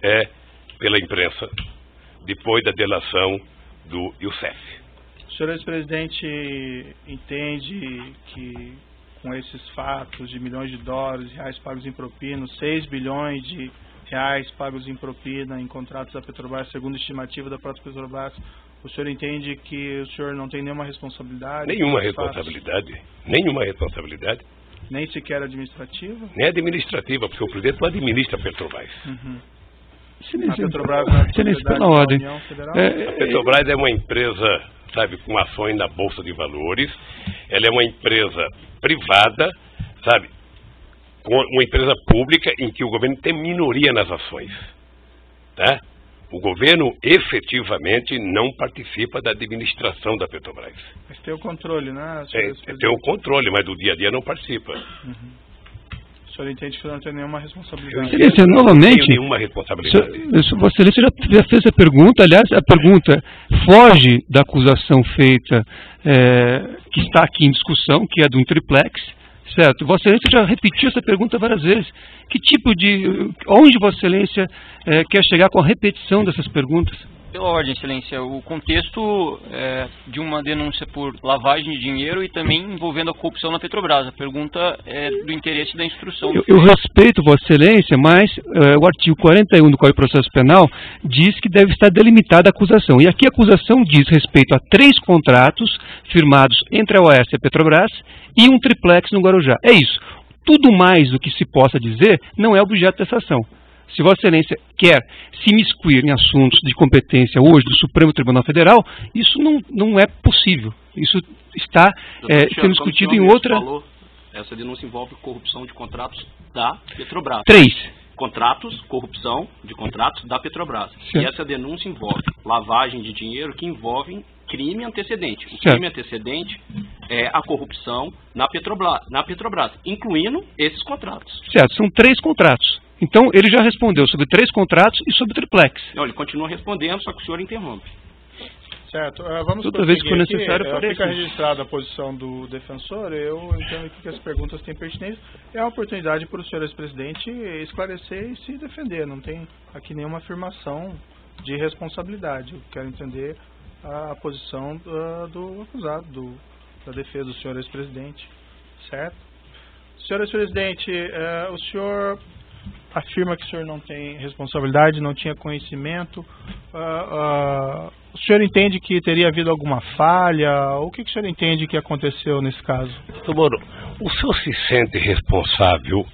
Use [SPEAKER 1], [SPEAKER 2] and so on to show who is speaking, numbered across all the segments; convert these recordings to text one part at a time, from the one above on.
[SPEAKER 1] é pela imprensa, depois da delação do Youssef.
[SPEAKER 2] O senhor ex-presidente entende que com esses fatos de milhões de dólares, reais pagos em propina, 6 bilhões de reais pagos em propina em contratos da Petrobras, segundo a estimativa da própria Petrobras, o senhor entende que o senhor não tem nenhuma responsabilidade?
[SPEAKER 1] Nenhuma responsabilidade. Nenhuma responsabilidade.
[SPEAKER 2] Nem sequer administrativa?
[SPEAKER 1] Nem administrativa, porque o presidente não administra a Petrobras.
[SPEAKER 2] Uhum.
[SPEAKER 3] A
[SPEAKER 2] Petrobras não é
[SPEAKER 3] Excelência, pela ordem.
[SPEAKER 1] A Petrobras é uma empresa, sabe, com ações na Bolsa de Valores. Ela é uma empresa privada, sabe, com uma empresa pública em que o governo tem minoria nas ações, tá? O governo efetivamente não participa da administração da Petrobras.
[SPEAKER 2] Mas tem o controle, né?
[SPEAKER 1] Tem o controle, mas do dia a dia não participa.
[SPEAKER 2] Uhum. O senhor entende que não tem nenhuma responsabilidade?
[SPEAKER 3] Excelência, novamente,
[SPEAKER 1] não tenho nenhuma responsabilidade.
[SPEAKER 3] Vossa Excelência já fez a pergunta, aliás, a pergunta foge da acusação feita, que está aqui em discussão, que é de um triplex, certo? Vossa Excelência já repetiu essa pergunta várias vezes. Que tipo de... Onde Vossa Excelência quer chegar com a repetição dessas perguntas?
[SPEAKER 4] Pela ordem, Excelência, o contexto de uma denúncia por lavagem de dinheiro e também envolvendo a corrupção na Petrobras. A pergunta é do interesse da instrução.
[SPEAKER 3] Eu respeito Vossa Excelência, mas o artigo 41 do Código de Processo Penal diz que deve estar delimitada a acusação. E aqui a acusação diz respeito a 3 contratos firmados entre a OAS e a Petrobras e um triplex no Guarujá. É isso. Tudo mais do que se possa dizer não é objeto dessa ação. Se Vossa Excelência quer se imiscuir em assuntos de competência hoje do Supremo Tribunal Federal, isso não é possível. Isso está sendo discutido em outra...
[SPEAKER 5] Falou, essa denúncia envolve corrupção de contratos da Petrobras.
[SPEAKER 3] 3.
[SPEAKER 5] Contratos, corrupção de contratos da Petrobras.
[SPEAKER 3] Certo.
[SPEAKER 5] E essa denúncia envolve lavagem de dinheiro que envolve crime antecedente. O
[SPEAKER 3] certo.
[SPEAKER 5] Crime antecedente é a corrupção na Petrobras, incluindo esses contratos.
[SPEAKER 3] Certo, são 3 contratos. Então, ele já respondeu sobre 3 contratos e sobre triplex.
[SPEAKER 5] Não, ele continua respondendo, só que o senhor interrompe.
[SPEAKER 2] Certo. Vamos
[SPEAKER 3] Toda vez que for necessário,
[SPEAKER 2] fica registrada a posição do defensor. Eu entendo que as perguntas têm pertinência. É uma oportunidade para o senhor ex-presidente esclarecer e se defender. Não tem aqui nenhuma afirmação de responsabilidade. Eu quero entender a posição do acusado, da defesa do senhor ex-presidente. Certo? Senhor ex-presidente, o senhor afirma que o senhor não tem responsabilidade, não tinha conhecimento. O senhor entende que teria havido alguma falha? O que o senhor entende que aconteceu nesse caso?
[SPEAKER 1] Doutor Moro, o senhor se sente responsável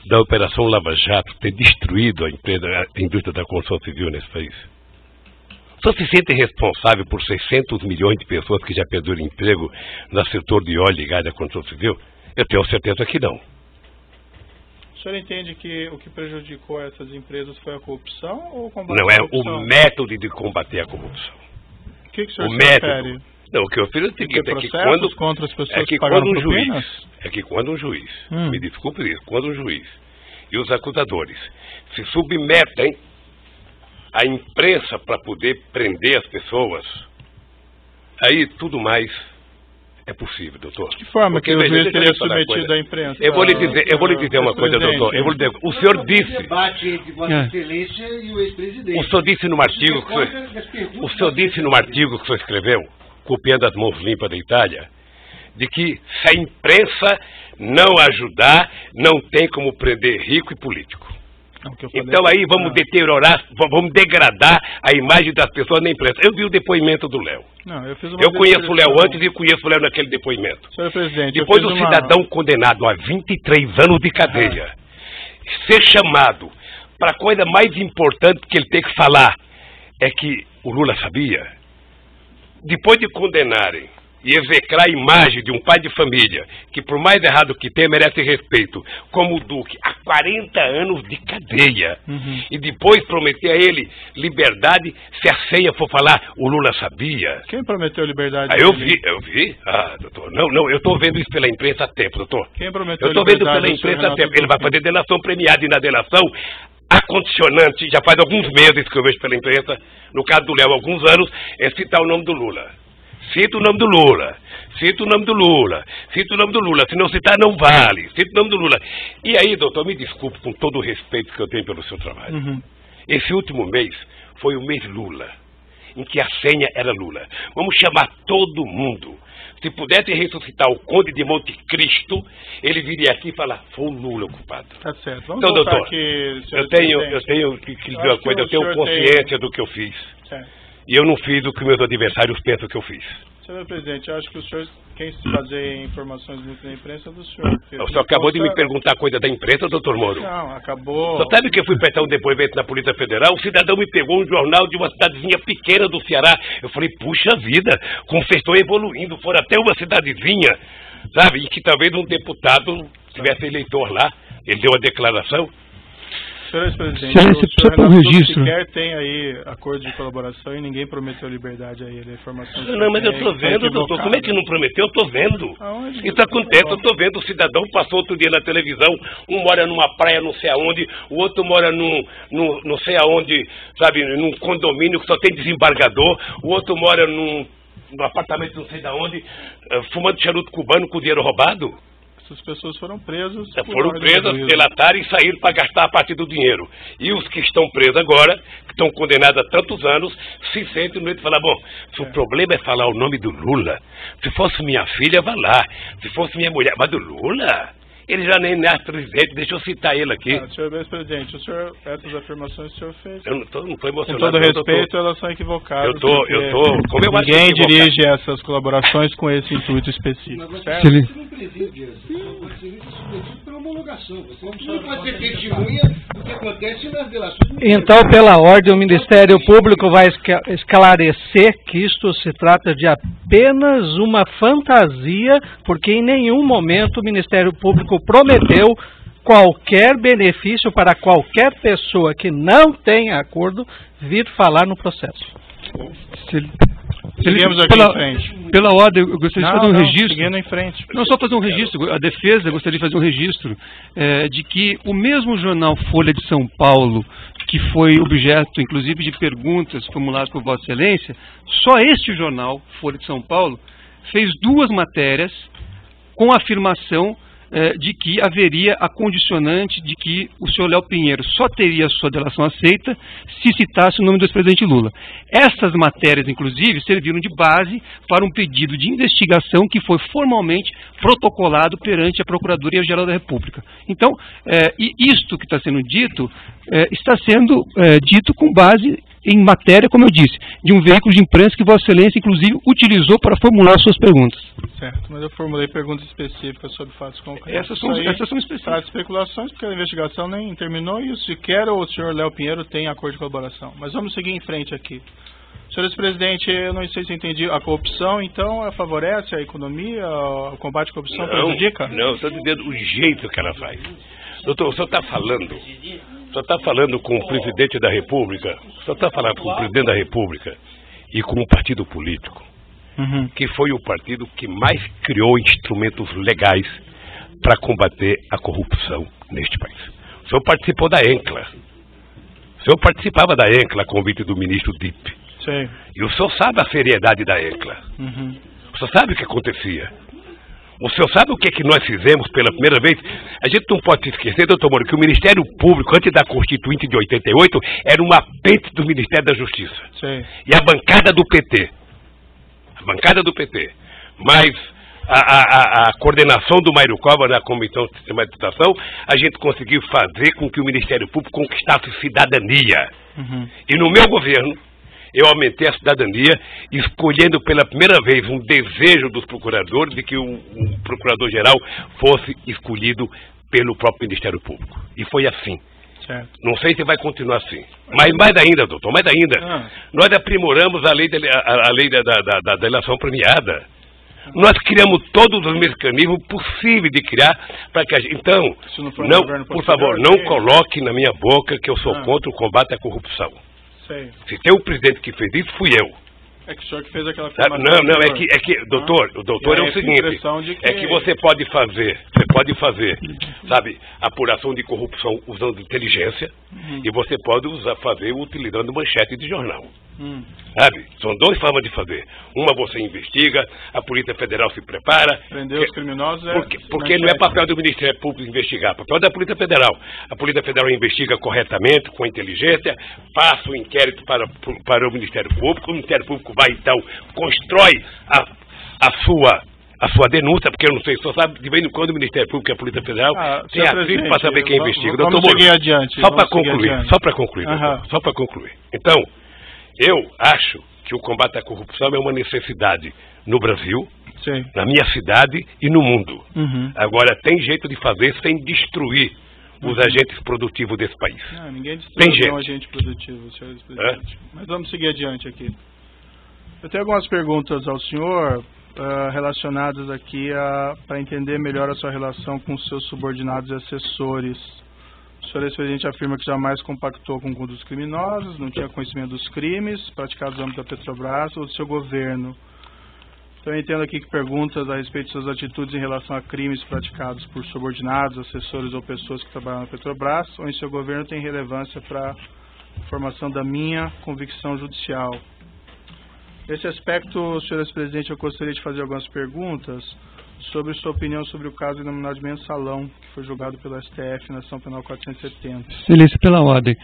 [SPEAKER 1] da Operação Lava Jato ter destruído a indústria da construção civil nesse país? O senhor se sente responsável por 600 milhões de pessoas que já perderam emprego no setor de óleo e gás da construção civil? Eu tenho certeza que não.
[SPEAKER 2] O senhor entende que o que prejudicou essas empresas foi a corrupção ou o combate
[SPEAKER 1] não,
[SPEAKER 2] à corrupção?
[SPEAKER 1] Não, é o método de combater a corrupção.
[SPEAKER 2] O que o senhor se
[SPEAKER 1] refere? Não, o que eu fiz é o seguinte, é que quando...
[SPEAKER 2] contra as pessoas que pagaram propinas?
[SPEAKER 1] É que quando um juiz, me desculpe isso, quando um juiz e os acusadores se submetem à imprensa para poder prender as pessoas, aí tudo mais é possível, doutor.
[SPEAKER 2] De que forma que o juiz teria submetido à imprensa?
[SPEAKER 1] Eu vou lhe dizer uma coisa, doutor. O senhor disse...
[SPEAKER 6] debate entre Vossa Excelência e o ex-presidente.
[SPEAKER 1] O senhor disse num artigo que o senhor escreveu, copiando as mãos limpas da Itália, de que se a imprensa não ajudar, não tem como prender rico e político. Então aí vamos deteriorar, vamos degradar a imagem das pessoas na imprensa. Eu vi o depoimento do Léo. Eu conheço o Léo antes e conheço o Léo naquele depoimento.
[SPEAKER 2] Senhor presidente,
[SPEAKER 1] depois do cidadão condenado a 23 anos de cadeia ser chamado para a coisa mais importante que ele tem que falar é que o Lula sabia. Depois de condenarem e execrar a imagem de um pai de família, que por mais errado que tenha, merece respeito, como o Duque, há 40 anos de cadeia, e depois prometer a ele liberdade, se a senha for falar, o Lula sabia.
[SPEAKER 2] Quem prometeu liberdade?
[SPEAKER 1] Eu vi. Doutor, não, eu estou vendo isso pela imprensa há tempo, doutor.
[SPEAKER 2] Quem prometeu
[SPEAKER 1] liberdade? Eu estou vendo pela imprensa há tempo. Ele vai fazer delação premiada, e na delação, a condicionante, já faz alguns meses que eu vejo pela imprensa, no caso do Léo, alguns anos, é citar o nome do Lula. Cita o nome do Lula, se não citar não vale, cita o nome do Lula. E aí, doutor, me desculpe com todo o respeito que eu tenho pelo seu trabalho. Esse último mês foi o mês Lula, em que a senha era Lula. Vamos chamar todo mundo. Se pudesse ressuscitar o Conde de Monte Cristo, ele viria aqui e falar, foi o Lula o culpado.
[SPEAKER 2] Tá certo. Vamos
[SPEAKER 1] então, doutor,
[SPEAKER 2] aqui,
[SPEAKER 1] eu tenho que dizer uma coisa, eu tenho consciência do que eu fiz.
[SPEAKER 2] Certo.
[SPEAKER 1] E eu não fiz o que meus adversários pensam que eu fiz.
[SPEAKER 2] Senhor presidente, eu acho que o senhor, quem se baseia em informações muito da imprensa é do senhor.
[SPEAKER 1] O senhor acabou de me perguntar coisa da imprensa, doutor Moro?
[SPEAKER 2] Não, acabou.
[SPEAKER 1] Só sabe que eu fui prestar um depoimento na Polícia Federal? O cidadão me pegou um jornal de uma cidadezinha pequena do Ceará. Eu falei, puxa vida, como vocês estão evoluindo, foram até uma cidadezinha, sabe? E que talvez um deputado tivesse eleitor lá, ele deu a declaração.
[SPEAKER 2] Senhor ex-presidente,
[SPEAKER 3] só para um registro.
[SPEAKER 2] Sequer tem aí acordo de colaboração e ninguém prometeu liberdade a ele. A informação
[SPEAKER 1] não, mas eu estou vendo, doutor. Como é que não prometeu? Eu estou vendo. Isso acontece, eu estou vendo. O cidadão passou outro dia na televisão, um mora numa praia não sei aonde, o outro mora não sei aonde, sabe, num condomínio que só tem desembargador, o outro mora num apartamento não sei de onde, fumando charuto cubano com dinheiro roubado.
[SPEAKER 2] Essas pessoas foram presas.
[SPEAKER 1] Foram presas, delataram e saíram para gastar a parte do dinheiro. E os que estão presos agora, que estão condenados há tantos anos, se sentem no meio de falar, bom, se o problema é falar o nome do Lula, se fosse minha filha, vá lá. Se fosse minha mulher, mas do Lula? Ele já nem é presidente, deixa eu citar ele aqui.
[SPEAKER 2] Senhor ex-presidente, essas afirmações que o senhor fez,
[SPEAKER 1] eu não estou emocionado.
[SPEAKER 2] Com todo respeito, elas são equivocadas.
[SPEAKER 1] Ninguém
[SPEAKER 2] dirige essas colaborações com esse intuito específico.
[SPEAKER 6] Mas
[SPEAKER 2] certo?
[SPEAKER 6] você não preside pela homologação. Você não pode ser testemunha do que acontece nas delações.
[SPEAKER 7] Então, pela ordem, o Ministério Público vai esclarecer que isto se trata de apenas uma fantasia, porque em nenhum momento o Ministério Público prometeu qualquer benefício para qualquer pessoa que não tenha acordo vir falar no processo.
[SPEAKER 2] Seguimos aqui em frente.
[SPEAKER 3] Pela ordem, eu gostaria de fazer um registro.
[SPEAKER 2] Seguindo em frente.
[SPEAKER 3] Não, só fazer um registro. A defesa gostaria de fazer um registro de que o mesmo jornal Folha de São Paulo, que foi objeto, inclusive, de perguntas formuladas por Vossa Excelência, só este jornal, Folha de São Paulo, fez 2 matérias com a afirmação de que haveria a condicionante de que o senhor Léo Pinheiro só teria sua delação aceita se citasse o nome do ex-presidente Lula. Essas matérias, inclusive, serviram de base para um pedido de investigação que foi formalmente protocolado perante a Procuradoria-Geral da República. Então, isto que está sendo dito, está sendo dito com base em matéria, como eu disse, de um veículo de imprensa que Vossa Excelência, inclusive, utilizou para formular suas perguntas.
[SPEAKER 2] Certo, mas eu formulei perguntas específicas sobre fatos concretos.
[SPEAKER 3] Essas são específicas.
[SPEAKER 2] Especulações, porque a investigação nem terminou e sequer o senhor Léo Pinheiro tem acordo de colaboração. Mas vamos seguir em frente aqui. Senhor ex-presidente, eu não sei se entendi, a corrupção, então, favorece a economia, o combate à corrupção prejudica?
[SPEAKER 1] Não, estou dizendo o jeito que ela faz. Doutor, o senhor está falando... Só está falando com o presidente da República, só está falando com o presidente da República e com o partido político, que foi o partido que mais criou instrumentos legais para combater a corrupção neste país. O senhor participou da ENCLA. O senhor participava da ENCLA a convite do ministro Dipp.
[SPEAKER 2] Sim.
[SPEAKER 1] E o senhor sabe a seriedade da ENCLA. O senhor sabe o que acontecia. O senhor sabe o que é que nós fizemos pela primeira vez? A gente não pode esquecer, doutor Moro, que o Ministério Público, antes da Constituinte de 88, era um apêndice do Ministério da Justiça.
[SPEAKER 2] Sim.
[SPEAKER 1] E a bancada do PT. A bancada do PT. Mas a coordenação do Mário Covas na Comissão de Sistematização, a gente conseguiu fazer com que o Ministério Público conquistasse cidadania. E no meu governo, eu aumentei a cidadania, escolhendo pela primeira vez um desejo dos procuradores de que o procurador-geral fosse escolhido pelo próprio Ministério Público. E foi assim.
[SPEAKER 2] Certo.
[SPEAKER 1] Não sei se vai continuar assim. Mas mais ainda, doutor, mais ainda. Nós aprimoramos a lei da delação premiada. Nós criamos todos os mecanismos possíveis de criar para que a gente... Então, não, por favor, não coloque na minha boca que eu sou contra o combate à corrupção.
[SPEAKER 2] Sei.
[SPEAKER 1] Se tem um presidente que fez isso, fui eu.
[SPEAKER 2] É que o senhor que fez aquela
[SPEAKER 1] afirmação. Não, é que, doutor, o doutor é o seguinte, é que você pode fazer, sabe, apuração de corrupção usando inteligência e você pode fazer utilizando manchete de jornal. Sabe? São duas formas de fazer. Uma você investiga, a Polícia Federal se prepara.
[SPEAKER 2] Prender os criminosos
[SPEAKER 1] porque não é papel do Ministério Público investigar, é papel da Polícia Federal. A Polícia Federal investiga corretamente, com inteligência, passa o inquérito para o Ministério Público. O Ministério Público vai, então, constrói a sua denúncia, porque eu não sei, só sabe de vez em quando o Ministério Público e a Polícia Federal tem atrito para saber quem investiga.
[SPEAKER 2] Vamos seguir adiante.
[SPEAKER 1] Só para concluir. Então, eu acho que o combate à corrupção é uma necessidade no Brasil,
[SPEAKER 2] sim,
[SPEAKER 1] na minha cidade e no mundo. Agora, tem jeito de fazer sem destruir os agentes produtivos desse país.
[SPEAKER 2] Não, ninguém destrói um agente produtivo, senhor presidente. Mas vamos seguir adiante aqui. Eu tenho algumas perguntas ao senhor relacionadas aqui para entender melhor a sua relação com os seus subordinados e assessores. O senhor ex-presidente afirma que jamais compactou com condutas criminosas, não tinha conhecimento dos crimes praticados no âmbito da Petrobras ou do seu governo. Então eu entendo aqui que perguntas a respeito de suas atitudes em relação a crimes praticados por subordinados, assessores ou pessoas que trabalham na Petrobras ou em seu governo tem relevância para a formação da minha convicção judicial. Nesse aspecto, senhor ex-presidente, eu gostaria de fazer algumas perguntas sobre sua opinião sobre o caso denominado de Mensalão, que foi julgado pelo STF na ação penal 470.
[SPEAKER 3] Excelência, pela ordem.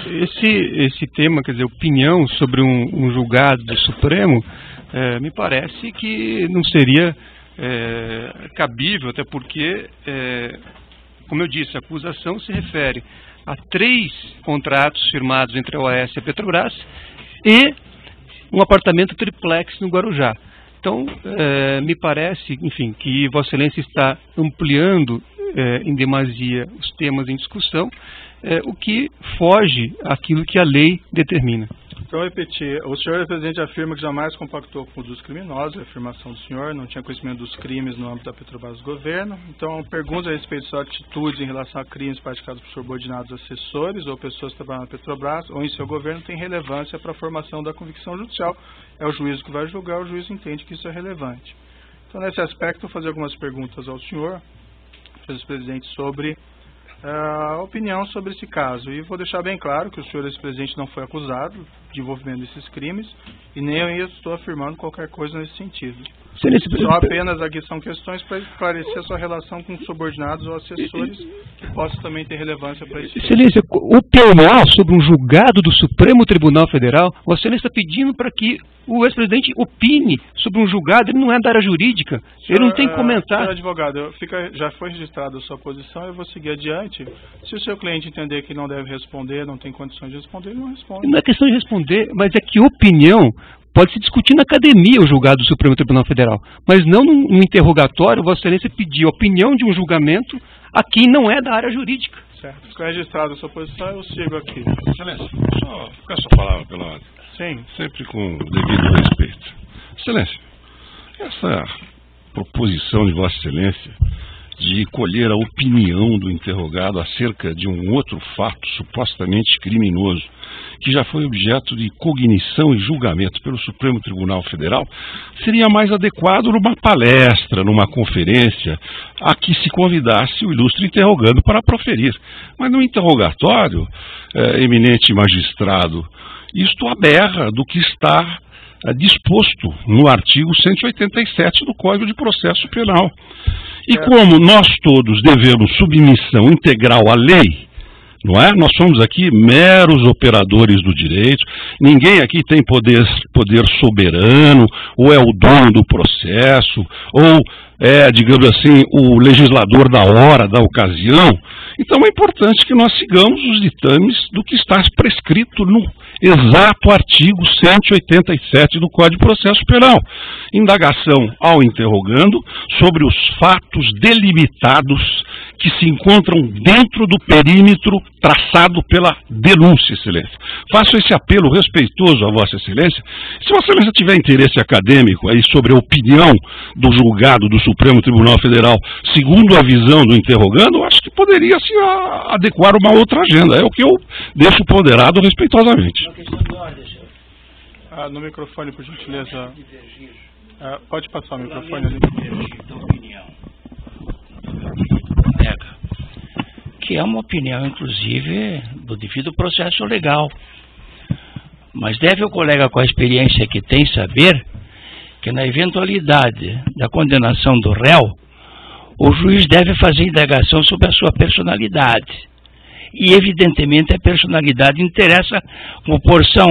[SPEAKER 3] Esse tema, quer dizer, opinião sobre um julgado do Supremo, me parece que não seria cabível, até porque, como eu disse, a acusação se refere a 3 contratos firmados entre a OAS e a Petrobras e um apartamento triplex no Guarujá. Então, me parece, enfim, que Vossa Excelência está ampliando em demasia os temas em discussão, o que foge àquilo que a lei determina.
[SPEAKER 2] Então, repetir, o senhor presidente afirma que jamais compactou com os criminosos, a afirmação do senhor, não tinha conhecimento dos crimes no âmbito da Petrobras do governo. Então, pergunta a respeito de suas atitudes em relação a crimes praticados por subordinados assessores ou pessoas que trabalham na Petrobras ou em seu governo tem relevância para a formação da convicção judicial. É o juiz que vai julgar, o juiz entende que isso é relevante. Então, nesse aspecto, vou fazer algumas perguntas ao senhor, presidente, sobre a opinião sobre esse caso. E vou deixar bem claro que o senhor ex-presidente não foi acusado de envolvimento desses crimes e nem eu estou afirmando qualquer coisa nesse sentido. Só apenas aqui são questões para esclarecer a sua relação com subordinados ou assessores que possa também ter relevância para isso.
[SPEAKER 3] Excelência, opinar sobre um julgado do Supremo Tribunal Federal, Vossa Excelência está pedindo para que o ex-presidente opine sobre um julgado, ele não é da área jurídica, ele não tem que comentar.
[SPEAKER 2] Senhor advogado, já foi registrada a sua posição, eu vou seguir adiante. Se o seu cliente entender que não deve responder, não tem condições de responder, ele não responde.
[SPEAKER 3] Não é questão de responder, mas é que opinião pode se discutir na academia o julgado do Supremo Tribunal Federal, mas não num interrogatório. Vossa Excelência pedir a opinião de um julgamento a quem não é da área jurídica.
[SPEAKER 2] Certo. Ficou registrada a sua posição, eu sigo aqui.
[SPEAKER 8] Excelência, só ficar a sua palavra pela ordem.
[SPEAKER 2] Sim.
[SPEAKER 8] Sempre com devido respeito. Excelência, essa proposição de Vossa Excelência de colher a opinião do interrogado acerca de um outro fato supostamente criminoso, que já foi objeto de cognição e julgamento pelo Supremo Tribunal Federal, seria mais adequado numa palestra, numa conferência, a que se convidasse o ilustre interrogando para proferir. Mas no interrogatório, eminente magistrado, isto aberra do que está disposto no artigo 187 do Código de Processo Penal. E como nós todos devemos submissão integral à lei, não é? Nós somos aqui meros operadores do direito, ninguém aqui tem poder soberano, ou é o dono do processo, ou é, digamos assim, o legislador da hora, da ocasião. Então é importante que nós sigamos os ditames do que está prescrito no exato artigo 187 do Código de Processo Penal. Indagação ao interrogando sobre os fatos delimitados que se encontram dentro do perímetro traçado pela denúncia, Excelência. Faço esse apelo respeitoso a Vossa Excelência. Se Vossa Excelência tiver interesse acadêmico aí sobre a opinião do julgado do Supremo Tribunal Federal, segundo a visão do interrogando, acho que poderia se adequar uma outra agenda. É o que eu deixo ponderado respeitosamente.
[SPEAKER 6] Uma questão de ordem, senhor.
[SPEAKER 2] No microfone, por gentileza. Pode passar o microfone ali.
[SPEAKER 6] Que é uma opinião, inclusive, do devido processo legal.
[SPEAKER 9] Mas deve o colega, com a experiência que tem, saber que na eventualidade da condenação do réu, o juiz deve fazer indagação sobre a sua personalidade. E, evidentemente, a personalidade interessa como porção